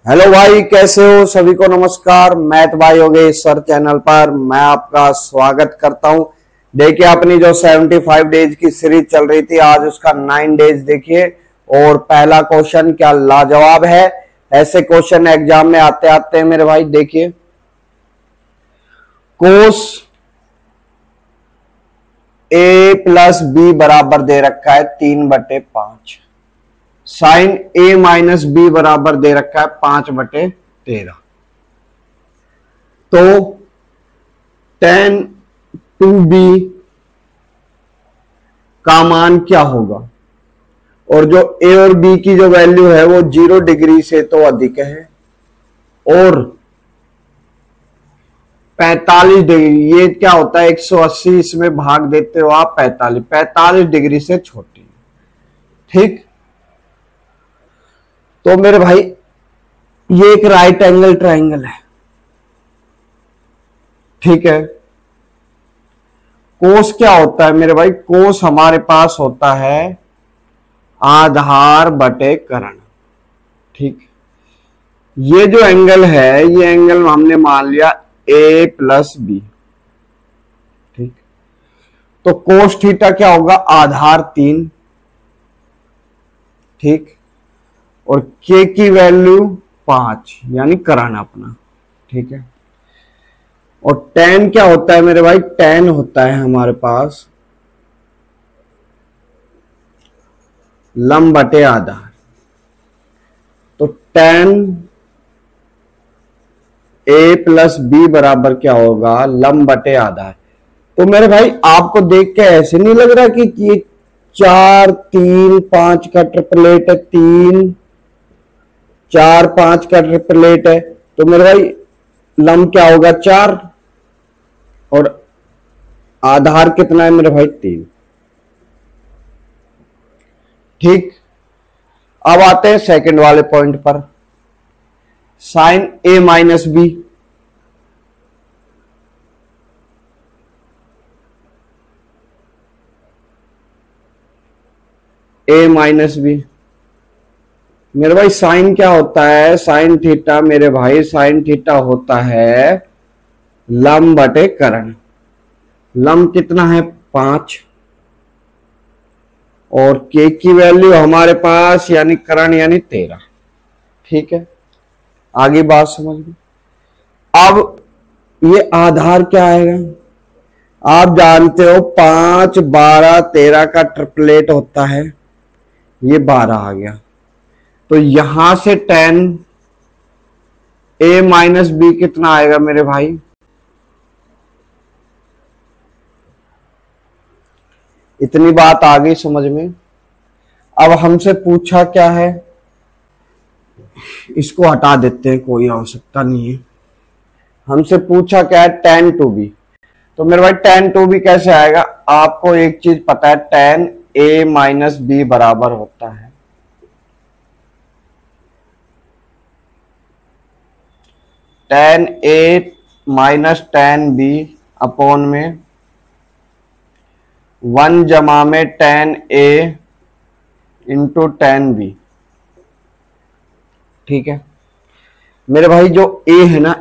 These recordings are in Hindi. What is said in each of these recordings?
हेलो भाई, कैसे हो? सभी को नमस्कार। मैथ भाई योगेश सर चैनल पर मैं आपका स्वागत करता हूं। देखिए, अपनी जो 75 डेज की सीरीज चल रही थी, आज उसका 9 डेज देखिए। और पहला क्वेश्चन क्या लाजवाब है। ऐसे क्वेश्चन एग्जाम में आते आते हैं मेरे भाई। देखिए, कोस ए प्लस बी बराबर दे रखा है 3/5। साइन ए माइनस बी बराबर दे रखा है 5/13। तो tan 2b का मान क्या होगा? और जो ए और बी की जो वैल्यू है वो 0 डिग्री से तो अधिक है और 45 डिग्री, ये क्या होता है 180, इसमें भाग देते हो आप 45 डिग्री से छोटी है। ठीक, तो मेरे भाई ये एक राइट एंगल ट्राइंगल है। ठीक है, कोस क्या होता है मेरे भाई? कोस हमारे पास होता है आधार बटे कर्ण। ठीक, ये जो एंगल है, ये एंगल हमने मान लिया ए प्लस बी। ठीक, तो कोस थीटा क्या होगा? आधार 3। ठीक, और के की वैल्यू 5 यानी कर्ण अपना। ठीक है, और tan क्या होता है मेरे भाई? tan होता है हमारे पास लंब बटे आधार। तो tan a प्लस बी बराबर क्या होगा? लंब बटे आधार। तो मेरे भाई आपको देख के ऐसे नहीं लग रहा कि ये 4 3 5 का ट्रिपलेट है, 3 4 5 का ट्रिपलेट है। तो मेरे भाई लंब क्या होगा? 4 और आधार कितना है मेरे भाई? 3। ठीक, अब आते हैं सेकंड वाले पॉइंट पर। साइन ए माइनस बी, ए माइनस बी मेरे भाई साइन क्या होता है? साइन थीटा मेरे भाई, साइन थीटा होता है लंब बटे कर्ण। लंब कितना है? 5 और के की वैल्यू हमारे पास यानी कर्ण यानी 13। ठीक है, आगे बात समझ में। अब ये आधार क्या आएगा? आप जानते हो 5 12 13 का ट्रिपलेट होता है, ये 12 आ गया। तो यहां से tan a माइनस बी कितना आएगा मेरे भाई? इतनी बात आ गई समझ में। अब हमसे पूछा क्या है, इसको हटा देते हैं, कोई आवश्यकता नहीं है। हमसे पूछा क्या है? tan 2b। तो मेरे भाई tan 2b कैसे आएगा? आपको एक चीज पता है, tan a माइनस बी बराबर होता है tan a minus tan b upon में 1 जमा में tan a into tan b। ठीक है मेरे भाई, जो a है ना,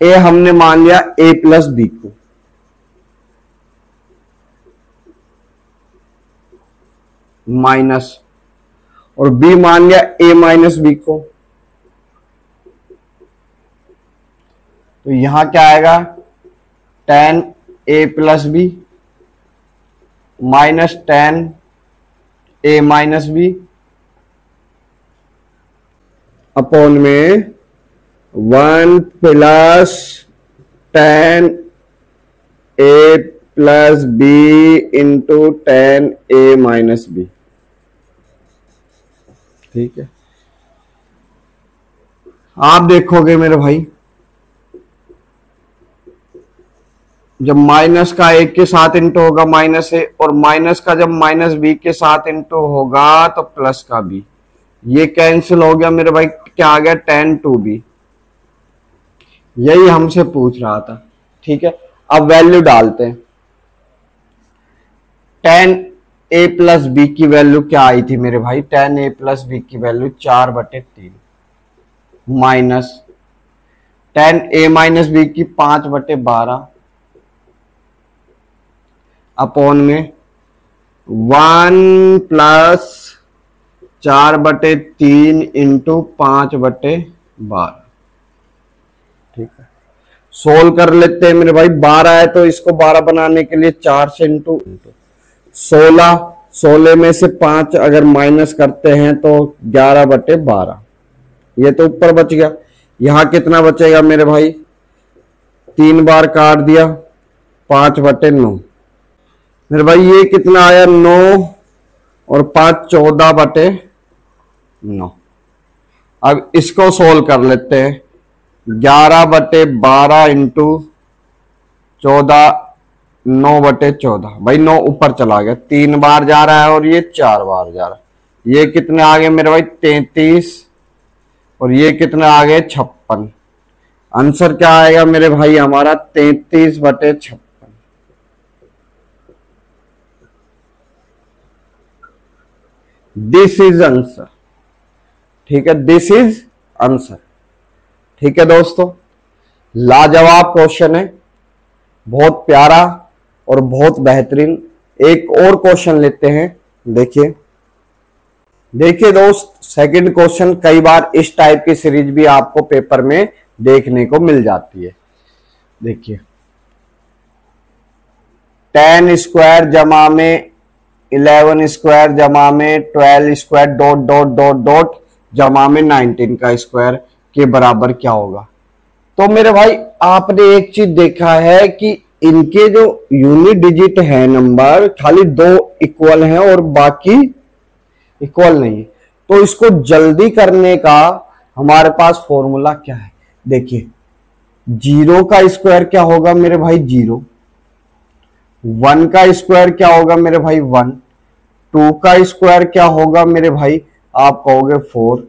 a हमने मान लिया a प्लस बी को, माइनस, और b मान लिया a माइनस बी को। तो यहां क्या आएगा? tan a plus B minus tan a minus B upon में 1 plus tan a plus B into tan a minus B. ठीक है, आप देखोगे मेरे भाई, जब माइनस का एक के साथ इंटू होगा माइनस ए, और माइनस का जब माइनस बी के साथ इंटू होगा तो प्लस का बी, ये कैंसिल हो गया मेरे भाई। क्या आ गया? tan 2b। यही हमसे पूछ रहा था। ठीक है, अब वैल्यू डालते हैं। tan ए प्लस बी की वैल्यू क्या आई थी मेरे भाई? tan a प्लस बी की value 4/3 minus tan a minus B की 5/12 अपॉन में 1 प्लस 4/3 इंटू 5/12। ठीक है, सोल्व कर लेते हैं मेरे भाई। 12 है तो इसको 12 बनाने के लिए 4 से इंटू 16 में से 5 अगर माइनस करते हैं तो 11/12। ये तो ऊपर बच गया। यहां कितना बचेगा मेरे भाई? 3 बार काट दिया, 5/9 मेरे भाई। ये कितना आया? 9 और 5 14/9। अब इसको सोल्व कर लेते हैं। 11/12 इंटू 14 9/14 भाई। 9 ऊपर चला गया, 3 बार जा रहा है और ये 4 बार जा रहा है। ये कितने आ गए मेरे भाई? 33 और ये कितने आ गए? 56। आंसर क्या आएगा मेरे भाई हमारा? 33/56। This is answer. ठीक है, दिस इज आंसर। ठीक है दोस्तों, लाजवाब क्वेश्चन है, बहुत प्यारा और बहुत बेहतरीन। एक और क्वेश्चन लेते हैं। देखिए देखिए दोस्त, सेकंड क्वेश्चन कई बार इस टाइप की सीरीज भी आपको पेपर में देखने को मिल जाती है। देखिए 10 स्क्वायर जमा में 11 स्क्वायर जमा में 12 square dot dot dot dot जमा में 19 का स्क्वायर के बराबर क्या होगा? तो मेरे भाई आपने एक चीज देखा है कि इनके जो यूनिट डिजिट है नंबर, खाली 2 इक्वल हैं और बाकी इक्वल नहीं है। तो इसको जल्दी करने का हमारे पास फॉर्मूला क्या है? देखिए 0 का स्क्वायर क्या होगा मेरे भाई? 0। 1 का स्क्वायर क्या होगा मेरे भाई? 1। 2 का स्क्वायर क्या होगा मेरे भाई? आप कहोगे 4।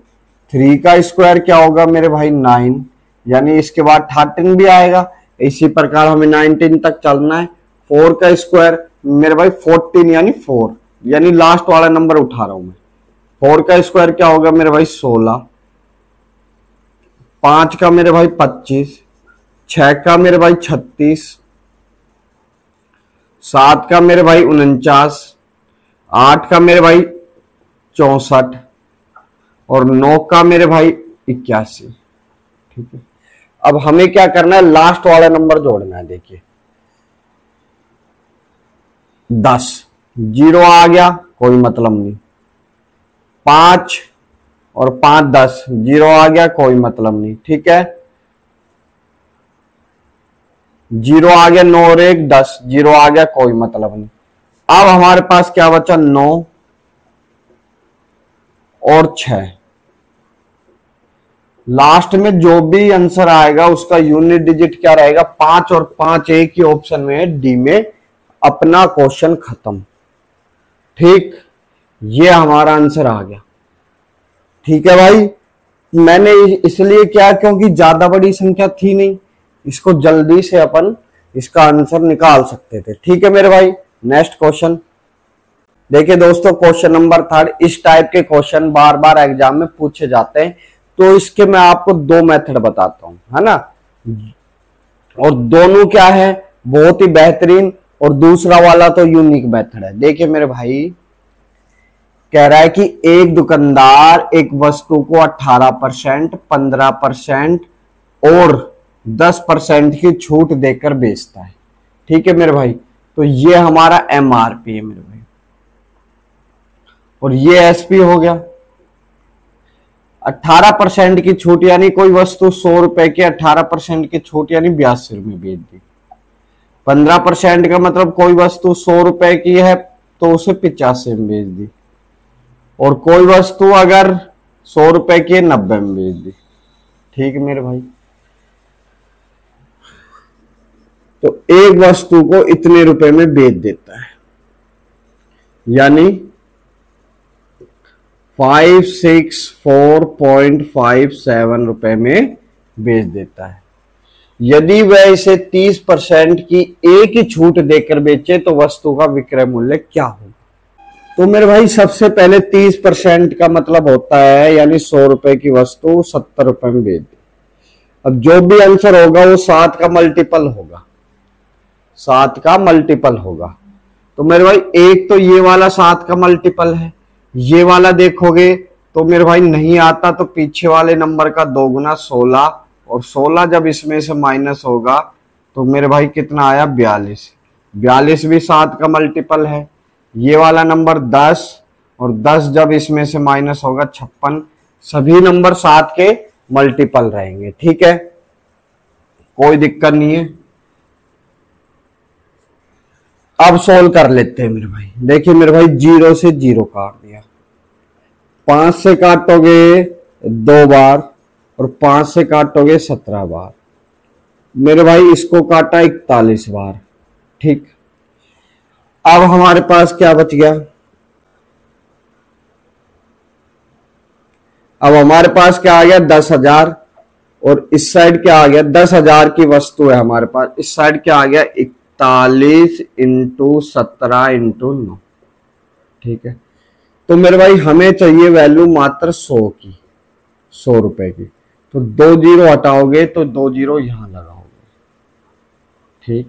3 का स्क्वायर क्या होगा मेरे भाई? 9। यानी इसके बाद 13 भी आएगा। इसी प्रकार हमें 19 तक चलना है। 4 का स्क्वायर मेरे भाई 14 यानी 4, यानी लास्ट वाला नंबर उठा रहा हूं मैं। 4 का स्क्वायर क्या होगा मेरे भाई? 16। 5 का मेरे भाई 25। 6 का मेरे भाई 36। 7 का मेरे भाई 49। 8 का मेरे भाई 64 और 9 का मेरे भाई 81। ठीक है, अब हमें क्या करना है? लास्ट वाला नंबर जोड़ना है। देखिए 10, 0 आ गया, कोई मतलब नहीं। 5 और 5 10, 0 आ गया, कोई मतलब नहीं। ठीक है, 0 आ गया, 9 और 1 10, 0 आ गया, कोई मतलब नहीं। अब हमारे पास क्या बचा? 9 और 6। लास्ट में जो भी आंसर आएगा उसका यूनिट डिजिट क्या रहेगा? 5 और 5 एक ही ऑप्शन में है, डी में। अपना क्वेश्चन खत्म। ठीक, ये हमारा आंसर आ गया। ठीक है भाई, मैंने इसलिए क्या, क्योंकि ज्यादा बड़ी संख्या थी नहीं, इसको जल्दी से अपन इसका आंसर निकाल सकते थे। ठीक है मेरे भाई, नेक्स्ट क्वेश्चन देखिए दोस्तों। Question number 3। इस टाइप के क्वेश्चन बार बार एग्जाम में पूछे जाते हैं, तो इसके मैं आपको 2 मेथड बताता हूं, है ना। और दोनों क्या है? बहुत ही बेहतरीन, और दूसरा वाला तो यूनिक मेथड है। देखिए मेरे भाई, कह रहा है कि एक दुकानदार एक वस्तु को 18%, 15% और 10% की छूट देकर बेचता है। ठीक है मेरे भाई, तो ये हमारा एमआरपी है मेरे भाई, और ये एसपी हो गया। 18% की छूट यानी कोई वस्तु 100 रुपए की 18% की छूट यानी 82 में बेच दी। 15% का मतलब कोई वस्तु 100 रुपए की है तो उसे 85 में बेच दी, और कोई वस्तु अगर 100 रुपए की है 90 में बेच दी। ठीक है मेरे भाई, तो एक वस्तु को इतने रुपए में बेच देता है, यानी 564.57 रुपए में बेच देता है। यदि वह इसे 30% की एक ही छूट देकर बेचे तो वस्तु का विक्रय मूल्य क्या होगा? तो मेरे भाई सबसे पहले 30% का मतलब होता है यानी 100 रुपए की वस्तु 70 रुपए में बेच दी। अब जो भी आंसर होगा वो 7 का मल्टीपल होगा, 7 का मल्टीपल होगा। तो मेरे भाई एक तो ये वाला 7 का मल्टीपल है, ये वाला देखोगे तो मेरे भाई नहीं आता, तो पीछे वाले नंबर का 2 गुना 16, और 16 जब इसमें से माइनस होगा तो मेरे भाई कितना आया 42। 42 भी 7 का मल्टीपल है। ये वाला नंबर 10, और 10 जब इसमें से माइनस होगा 56। सभी नंबर 7 के मल्टीपल रहेंगे, ठीक है, कोई दिक्कत नहीं है। अब सोल्व कर लेते हैं मेरे भाई। देखिए मेरे भाई 0 से 0 काट दिया, 5 से काटोगे 2 बार, और 5 से काटोगे 17 बार। मेरे भाई इसको काटा 41 बार, ठीक। अब हमारे पास क्या बच गया, अब हमारे पास क्या आ गया 10,000, और इस साइड क्या आ गया 10,000 की वस्तु है हमारे पास, इस साइड क्या आ गया 41 इंटू 17 इंटू 9, ठीक है। तो मेरे भाई हमें चाहिए वैल्यू मात्र 100 की, 100 रुपए की। तो 2 जीरो हटाओगे तो 2 जीरो यहां लगाओगे, ठीक।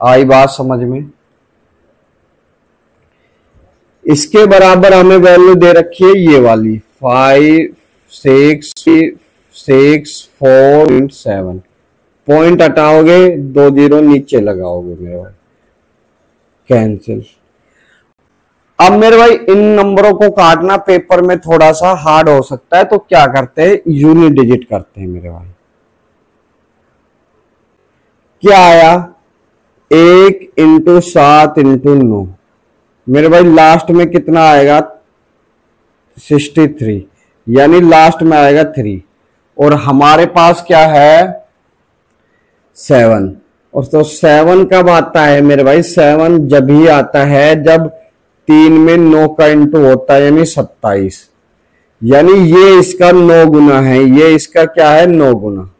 आई बात समझ में। इसके बराबर हमें वैल्यू दे रखी है ये वाली 5, 6, 4.7। पॉइंट हटाओगे 2 जीरो नीचे लगाओगे मेरे भाई, कैंसिल। अब मेरे भाई इन नंबरों को काटना पेपर में थोड़ा सा हार्ड हो सकता है, तो क्या करते हैं यूनिट डिजिट करते हैं मेरे भाई। क्या आया 1 इंटू 7 इंटू 9, मेरे भाई लास्ट में कितना आएगा 63, यानी लास्ट में आएगा 3, और हमारे पास क्या है 7। और तो 7 कब आता है मेरे भाई, 7 जब ही आता है जब 3 में 9 का इंटू होता है, यानी 27, यानी ये इसका 9 गुना है, ये इसका क्या है 9 गुना,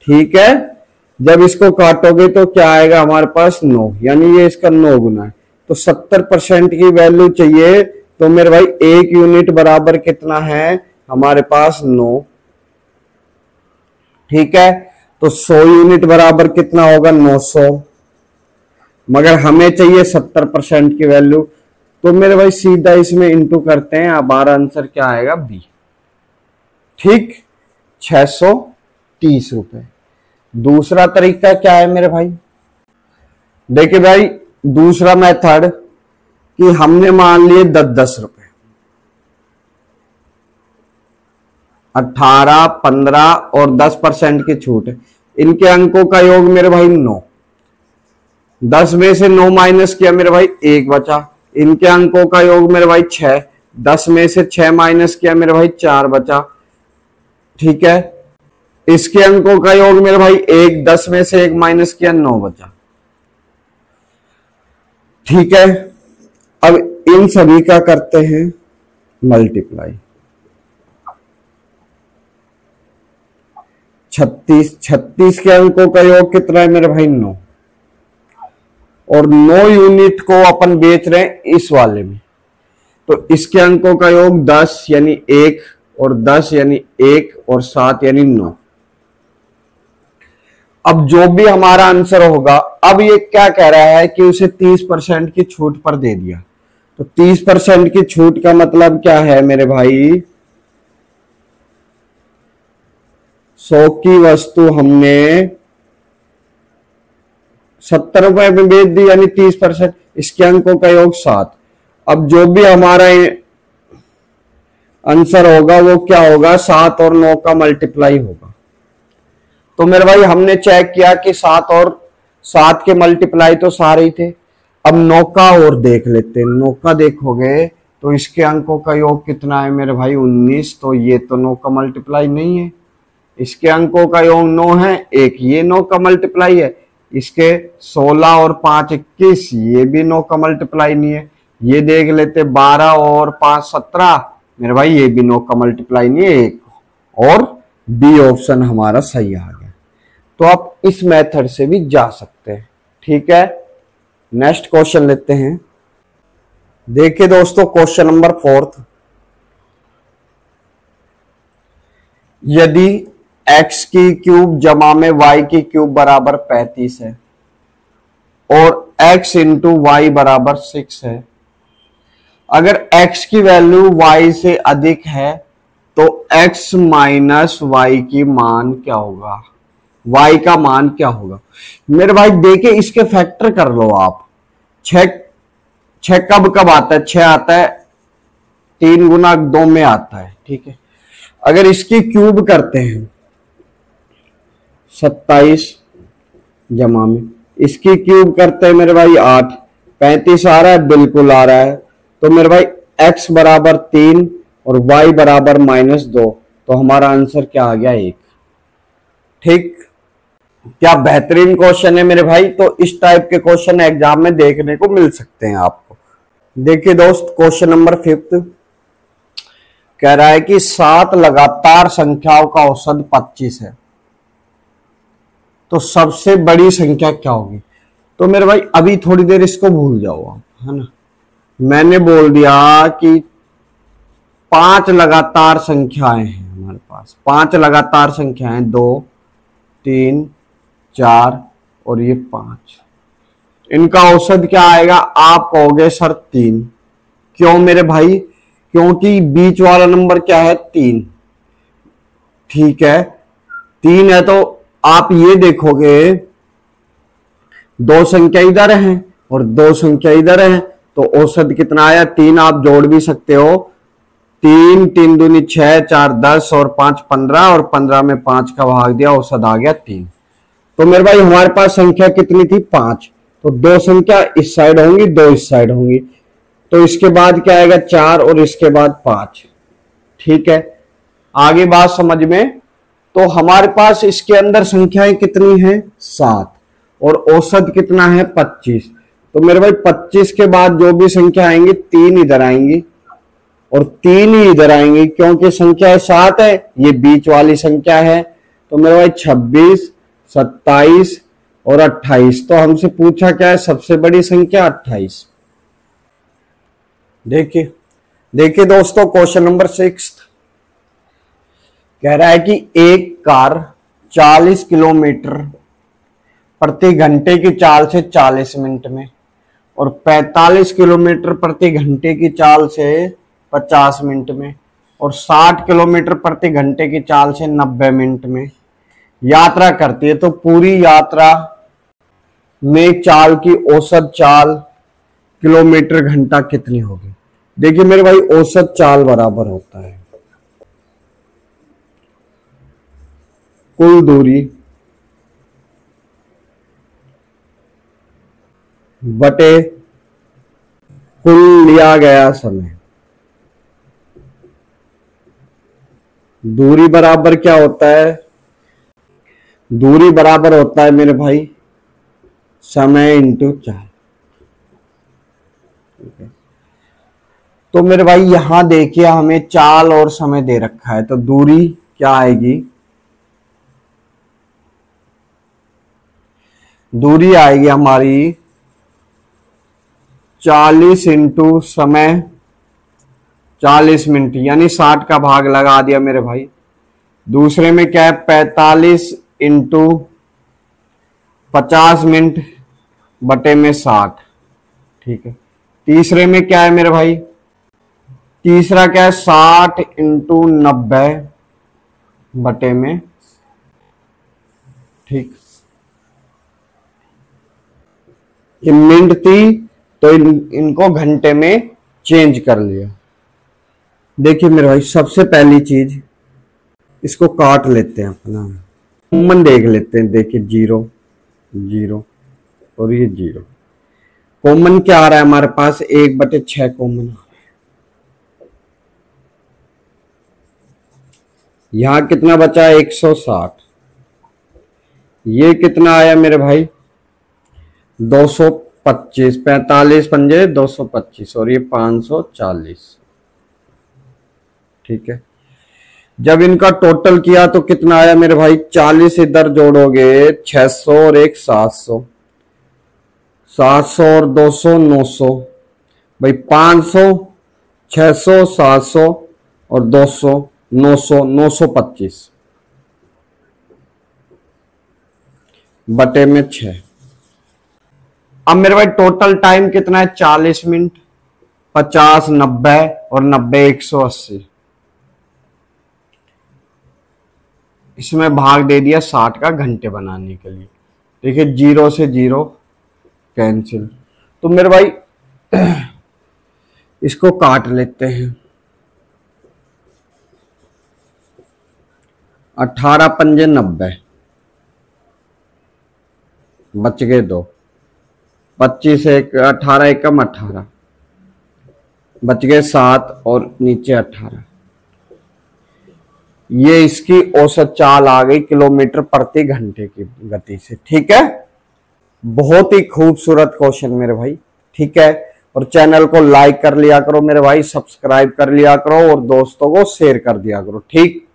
ठीक है। जब इसको काटोगे तो क्या आएगा हमारे पास 9, यानी ये इसका 9 गुना है। तो 70% की वैल्यू चाहिए, तो मेरे भाई 1 यूनिट बराबर कितना है हमारे पास 9, ठीक है। तो 100 यूनिट बराबर कितना होगा 900, मगर हमें चाहिए 70% की वैल्यू, तो मेरे भाई सीधा इसमें इंटू करते हैं। हमारा आंसर क्या आएगा बी, ठीक, 630 रुपए। दूसरा तरीका क्या है मेरे भाई, देखिए भाई दूसरा मेथड कि हमने मान लिए 10-10 रुपए, 18, 15 और 10% की छूट है। इनके अंकों का योग मेरे भाई 9, 10 में से 9 माइनस किया मेरे भाई 1 बचा। इनके अंकों का योग मेरे भाई 6, 10 में से 6 माइनस किया मेरे भाई 4 बचा, ठीक है। इसके अंकों का योग मेरे भाई 1, 10 में से 1 माइनस किया 9 बचा, ठीक है। अब इन सभी का करते हैं मल्टीप्लाई। 36 के अंकों का योग कितना है मेरे भाई 9, और 9 यूनिट को अपन बेच रहे हैं इस वाले में, तो इसके अंकों का योग 10 यानी 1, और 10 यानी 1, और 7 यानी 9। अब जो भी हमारा आंसर होगा, अब ये क्या कह रहा है कि उसे 30% की छूट पर दे दिया, तो 30% की छूट का मतलब क्या है मेरे भाई, 100 की वस्तु हमने 70 रुपए में बेच दी, यानी 30%। इसके अंकों का योग 7। अब जो भी हमारा आंसर होगा वो क्या होगा, 7 और 9 का मल्टीप्लाई होगा। तो मेरे भाई हमने चेक किया कि 7 और 7 के मल्टीप्लाई तो सारे ही थे। अब 9 का और देख लेते हैं। 9 का देखोगे तो इसके अंकों का योग कितना है मेरे भाई 19, तो ये तो 9 का मल्टीप्लाई नहीं है। इसके अंकों का योग 9 है, एक ये 9 का मल्टीप्लाई है। इसके 16 और 5 21, ये भी 9 का मल्टीप्लाई नहीं है। ये देख लेते 12 और 5 17, मेरे भाई ये भी 9 का मल्टीप्लाई नहीं है, एक और बी ऑप्शन हमारा सही आ गया। तो आप इस मेथड से भी जा सकते हैं, ठीक है। नेक्स्ट क्वेश्चन लेते हैं। देखिए दोस्तों क्वेश्चन नंबर 4, यदि x की क्यूब जमा में y की क्यूब बराबर 35 है और x इंटू वाई बराबर 6 है, अगर x की वैल्यू y से अधिक है तो x माइनस वाई की मान क्या होगा, y का मान क्या होगा। मेरे भाई देखिए इसके फैक्टर कर लो आप। 6 कब कब आता है, 6 आता है 3 गुना 2 में आता है, ठीक है। अगर इसकी क्यूब करते हैं 27 जमा में, इसकी क्यूब करते हैं मेरे भाई 8, 35 आ रहा है, बिल्कुल आ रहा है। तो मेरे भाई x बराबर 3 और y बराबर -2, तो हमारा आंसर क्या आ गया 1। ठीक, क्या बेहतरीन क्वेश्चन है मेरे भाई। तो इस टाइप के क्वेश्चन एग्जाम में देखने को मिल सकते हैं आपको। देखिए दोस्त क्वेश्चन नंबर 5 कह रहा है कि 7 लगातार संख्याओं का औसत 25 है, तो सबसे बड़ी संख्या क्या होगी। तो मेरे भाई अभी थोड़ी देर इसको भूल जाओ आप, है ना। मैंने बोल दिया कि 5 लगातार संख्याएं हैं हमारे पास, 5 लगातार संख्याएं, 2 3 4 और ये 5, इनका औसत क्या आएगा। आप कहोगे सर 3, क्यों मेरे भाई, क्योंकि बीच वाला नंबर क्या है 3, ठीक है 3 है। तो आप ये देखोगे 2 संख्या इधर है और 2 संख्या इधर है, तो औसत कितना आया 3। आप जोड़ भी सकते हो, 3 3 दूनी 6, 4 10 और 5 15 और 15 में 5 का भाग दिया, औसत आ गया 3। तो मेरे भाई हमारे पास संख्या कितनी थी 5, तो 2 संख्या इस साइड होंगी, 2 इस साइड होंगी, तो इसके बाद क्या आएगा 4 और इसके बाद 5, ठीक है। आगे बात समझ में। तो हमारे पास इसके अंदर संख्याएं कितनी हैं 7 और औसत कितना है 25। तो मेरे भाई 25 के बाद जो भी संख्या आएंगी 3 इधर आएंगी और 3 ही इधर आएंगी, क्योंकि संख्या 7 है, ये बीच वाली संख्या है। तो मेरे भाई 26 27 और 28, तो हमसे पूछा क्या है सबसे बड़ी संख्या 28। देखिए दोस्तों क्वेश्चन नंबर 6 कह रहा है कि एक कार 40 किलोमीटर प्रति घंटे की चाल से 40 मिनट में और 45 किलोमीटर प्रति घंटे की चाल से 50 मिनट में और 60 किलोमीटर प्रति घंटे की चाल से 90 मिनट में यात्रा करती है, तो पूरी यात्रा में चाल की औसत चाल किलोमीटर घंटा कितनी होगी। देखिए मेरे भाई औसत चाल बराबर होता है कुल दूरी बटे कुल लिया गया समय। दूरी बराबर क्या होता है, दूरी बराबर होता है मेरे भाई समय इंटू चाल। तो मेरे भाई यहां देखिए हमें चाल और समय दे रखा है, तो दूरी क्या आएगी, दूरी आएगी हमारी 40 इंटू समय 40 मिनट, यानी 60 का भाग लगा दिया मेरे भाई। दूसरे में क्या है 45 इंटू 50 मिनट बटे में 60, ठीक है। तीसरे में क्या है मेरे भाई, तीसरा क्या है 60 इंटू 90 बटे में, ठीक। ये मिनट थी तो इनको घंटे में चेंज कर लिया। देखिए मेरे भाई सबसे पहली चीज इसको काट लेते हैं, अपना कॉमन देख लेते हैं। देखिए 0 0 और ये 0, कॉमन क्या आ रहा है हमारे पास 1/6 कॉमन आ रहा है। यहां कितना बचा 160, ये कितना आया मेरे भाई 225, 45 पंजे 225 और ये 540, ठीक है। जब इनका टोटल किया तो कितना आया मेरे भाई 40 इधर जोड़ोगे 600 और एक 700, 700 और 200 900, भाई 500, 600, 700 और 200, 900, 925 बटे में 6। अब मेरे भाई टोटल टाइम कितना है? 40 मिनट, 50, 90 और 90 180। इसमें भाग दे दिया 60 का घंटे बनाने के लिए। देखिए 0 से 0 कैंसिल। तो मेरे भाई इसको काट लेते हैं। 18 पंजे 90, बच गए 2। 25 एक 18 एकम 18, बच गए 7 और नीचे 18। ये इसकी औसत चाल आ गई किलोमीटर प्रति घंटे की गति से। ठीक है, बहुत ही खूबसूरत क्वेश्चन मेरे भाई। ठीक है, और चैनल को लाइक कर लिया करो मेरे भाई, सब्सक्राइब कर लिया करो और दोस्तों को शेयर कर दिया करो। ठीक,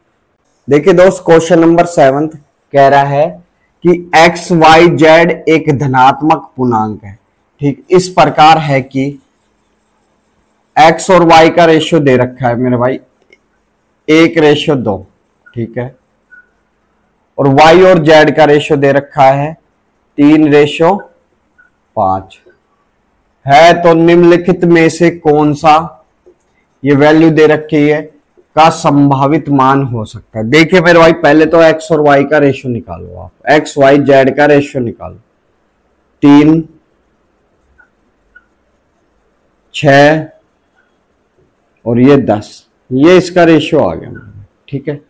देखिए दोस्त क्वेश्चन नंबर 7 कह रहा है कि एक्स वाई जेड एक धनात्मक पूर्णांक है। ठीक, इस प्रकार है कि एक्स और वाई का रेशियो दे रखा है मेरे भाई 1:2। ठीक है, और वाई और जेड का रेशियो दे रखा है 3:5 है। तो निम्नलिखित में से कौन सा, ये वैल्यू दे रखी है, का संभावित मान हो सकता है? देखिए मेरे भाई पहले तो एक्स और वाई का रेशियो निकालो आप, एक्स वाई जेड का रेशियो निकालो। 3, 6 और ये 10, ये इसका रेशियो आ गया। ठीक है,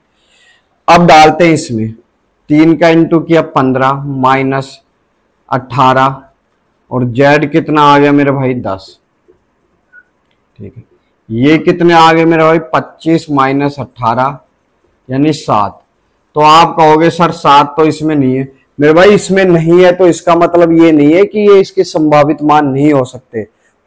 अब डालते हैं इसमें 3 का इंटू किया 15 माइनस 18 और जेड कितना आ गया मेरे भाई 10। ठीक है, ये कितने आ गए मेरे भाई 25 माइनस 18 यानी 7। तो आप कहोगे सर 7 तो इसमें नहीं है। मेरे भाई इसमें नहीं है तो इसका मतलब ये नहीं है कि ये इसके संभावित मान नहीं हो सकते,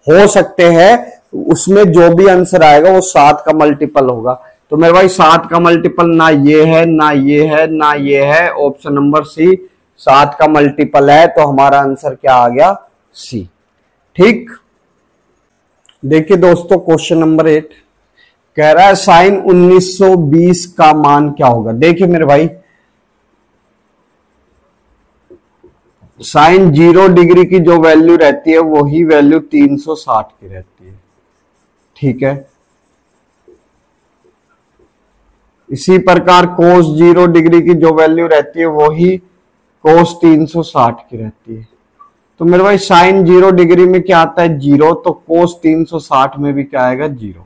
हो सकते हैं। उसमें जो भी आंसर आएगा वो 7 का मल्टीपल होगा। तो मेरे भाई 7 का मल्टीपल ना ये है, ना ये है, ना ये है। ऑप्शन नंबर सी 7 का मल्टीपल है, तो हमारा आंसर क्या आ गया? सी। ठीक, देखिए दोस्तों क्वेश्चन नंबर 8 कह रहा है साइन 1920 का मान क्या होगा? देखिए मेरे भाई साइन 0 डिग्री की जो वैल्यू रहती है वही वैल्यू 360 की रहती है। ठीक है, इसी प्रकार कोस 0 डिग्री की जो वैल्यू रहती है वही कोस 360 की रहती है। तो मेरे भाई साइन 0 डिग्री में क्या आता है? 0। तो कोस 360 में भी क्या आएगा? 0।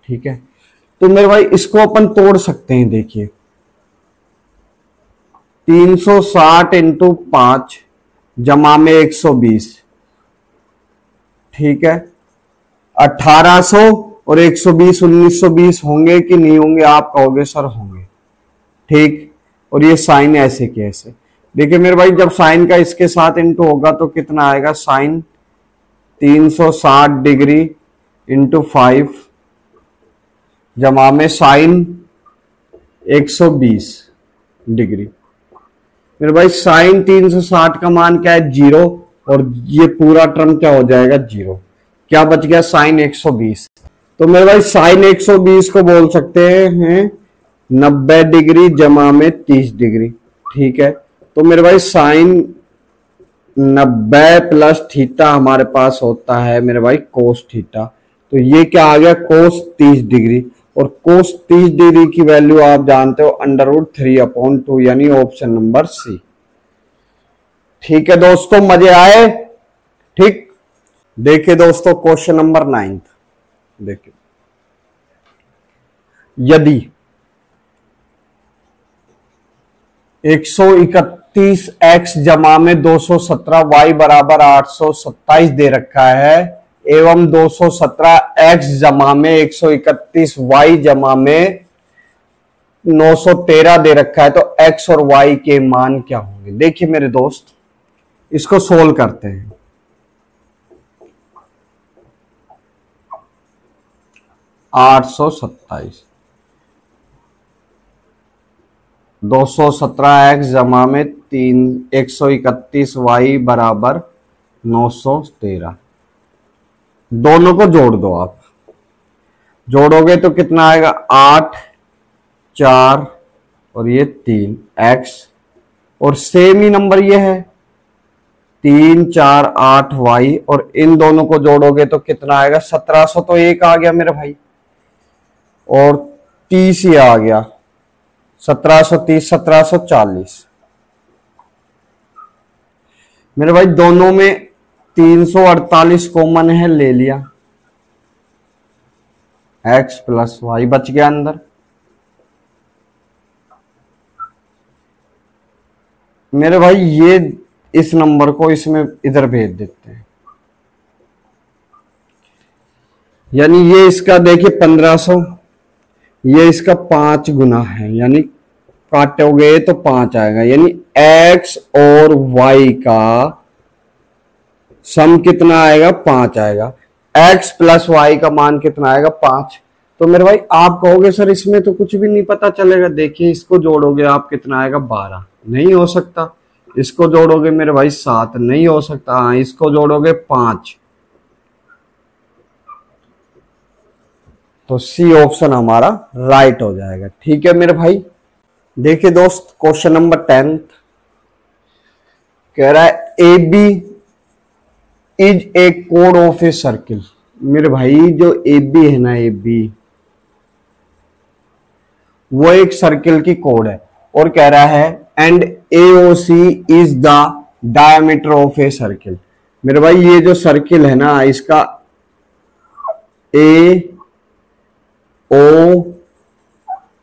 ठीक है, तो मेरे भाई इसको अपन तोड़ सकते हैं। देखिए 360 इंटू 5 जमा में 120। ठीक है, 1800 और 120 1920 होंगे कि नहीं होंगे? आप कहोगे सर होंगे। ठीक, और ये साइन ऐसे के ऐसे। देखिए मेरे भाई जब साइन का इसके साथ इंटू होगा तो कितना आएगा? साइन 360 डिग्री इंटू 5 जमा में साइन 120 डिग्री। मेरे भाई साइन 360 का मान क्या है? 0। और ये पूरा टर्म क्या हो जाएगा? 0। क्या बच गया? साइन 120। तो मेरे भाई साइन 120 को बोल सकते हैं 90 डिग्री जमा में 30 डिग्री। ठीक है, तो मेरे भाई साइन 90 प्लस थीटा हमारे पास होता है मेरे भाई कोस थीटा। तो ये क्या आ गया? कोस 30 डिग्री। और कोस 30 डिग्री की वैल्यू आप जानते हो √3/2 यानी ऑप्शन नंबर सी। ठीक है दोस्तों, मजे आए? ठीक, देखिए दोस्तों क्वेश्चन नंबर 9 देखिए, यदि 131x जमा में 217y बराबर 827 दे रखा है एवं 217x जमा में 131y जमा में 913 दे रखा है, तो x और y के मान क्या होंगे? देखिए मेरे दोस्त इसको सोल्व करते हैं। आठ सौ 217x जमा में 131y बराबर 913। दोनों को जोड़ दो आप, जोड़ोगे तो कितना आएगा 8 4 और ये 3 x, और सेम ही नंबर ये है 3 4 8 y, और इन दोनों को जोड़ोगे तो कितना आएगा 1700, तो एक आ गया मेरे भाई, और 30 ही आ गया 1730 1740। मेरे भाई दोनों में 348 कॉमन है, ले लिया, x प्लस वाई बच गया अंदर। मेरे भाई ये इस नंबर को इसमें इधर भेज देते हैं, यानी ये इसका देखिए 1500, ये इसका 5 गुना है, यानी काटोगे तो 5 आएगा, यानी x और y का सम कितना आएगा 5 आएगा, x प्लस वाई का मान कितना आएगा 5। तो मेरे भाई आप कहोगे सर इसमें तो कुछ भी नहीं पता चलेगा, देखिए इसको जोड़ोगे आप कितना आएगा 12, नहीं हो सकता। इसको जोड़ोगे मेरे भाई 7, नहीं हो सकता। हाँ, इसको जोड़ोगे 5, तो सी ऑप्शन हमारा राइट हो जाएगा। ठीक है मेरे भाई, देखिए दोस्त क्वेश्चन नंबर 10 कह रहा है ए बी इज ए कोड ऑफ ए सर्किल। मेरे भाई जो ए बी है ना, ए बी वो एक सर्किल की कोड है, और कह रहा है and AOC is the diameter of a circle. मेरे भाई ये जो सर्किल है ना, इसका ए ओ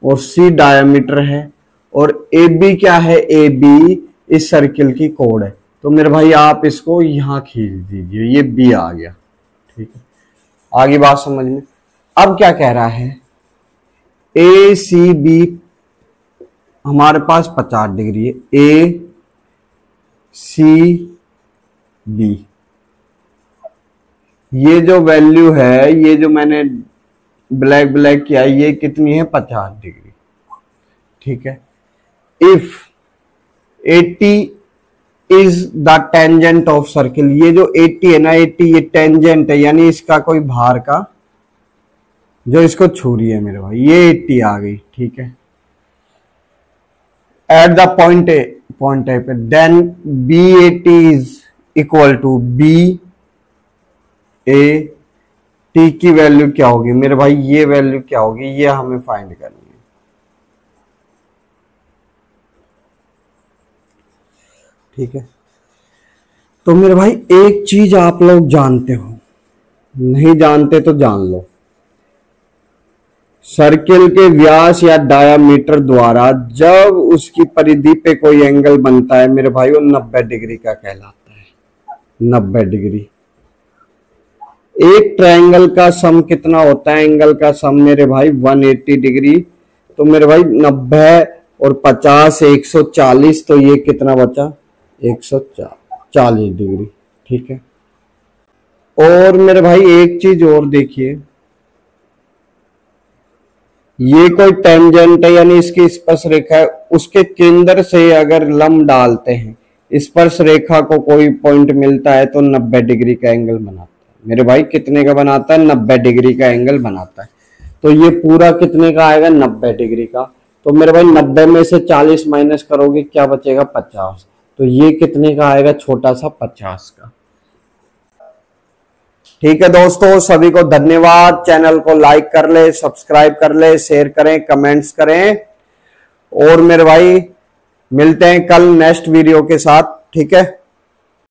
और C डायमीटर है, और AB क्या है, AB इस सर्किल की कोड है। तो मेरे भाई आप इसको यहां खींच दीजिए, ये B आ गया। ठीक है, आगे बात समझ में। अब क्या कह रहा है, ACB हमारे पास 50 डिग्री है, ACB ये जो वैल्यू है, ये जो मैंने ब्लैक ब्लैक किया, ये कितनी है 50 डिग्री। ठीक है, if 80 is the tangent of circle, ये जो 80 है ना, 80 ये टेंजेंट है, यानी इसका कोई बाहर का जो इसको छू रही है मेरे भाई, ये 80 आ गई। ठीक है, एट द पॉइंट ए पे, then BAT is equal to BAT की वैल्यू क्या होगी मेरे भाई, ये वैल्यू क्या होगी, ये हमें फाइंड करनी है। ठीक है, तो मेरे भाई एक चीज आप लोग जानते हो, नहीं जानते तो जान लो, सर्किल के व्यास या डायामीटर द्वारा जब उसकी परिधि पे कोई एंगल बनता है मेरे भाई, वो 90 डिग्री का कहलाता है। 90 डिग्री। एक ट्रायंगल का सम कितना होता है, एंगल का सम मेरे भाई 180 डिग्री। तो मेरे भाई 90 और 50 140, तो ये कितना बचा 140 डिग्री। ठीक है, और मेरे भाई एक चीज और देखिए, ये कोई टेंजेंट है, यानी इसकी स्पर्श रेखा है, उसके केंद्र से अगर लंब डालते हैं, स्पर्श रेखा को कोई पॉइंट मिलता है तो 90 डिग्री का एंगल बनाता है। मेरे भाई कितने का बनाता है, 90 डिग्री का एंगल बनाता है। तो ये पूरा कितने का आएगा, 90 डिग्री का। तो मेरे भाई 90 में से 40 माइनस करोगे, क्या बचेगा 50। तो ये कितने का आएगा, छोटा सा 50 का। ठीक है दोस्तों, सभी को धन्यवाद। चैनल को लाइक कर ले, सब्सक्राइब कर ले, शेयर करें, कमेंट्स करें, और मेरे भाई मिलते हैं कल नेक्स्ट वीडियो के साथ। ठीक है।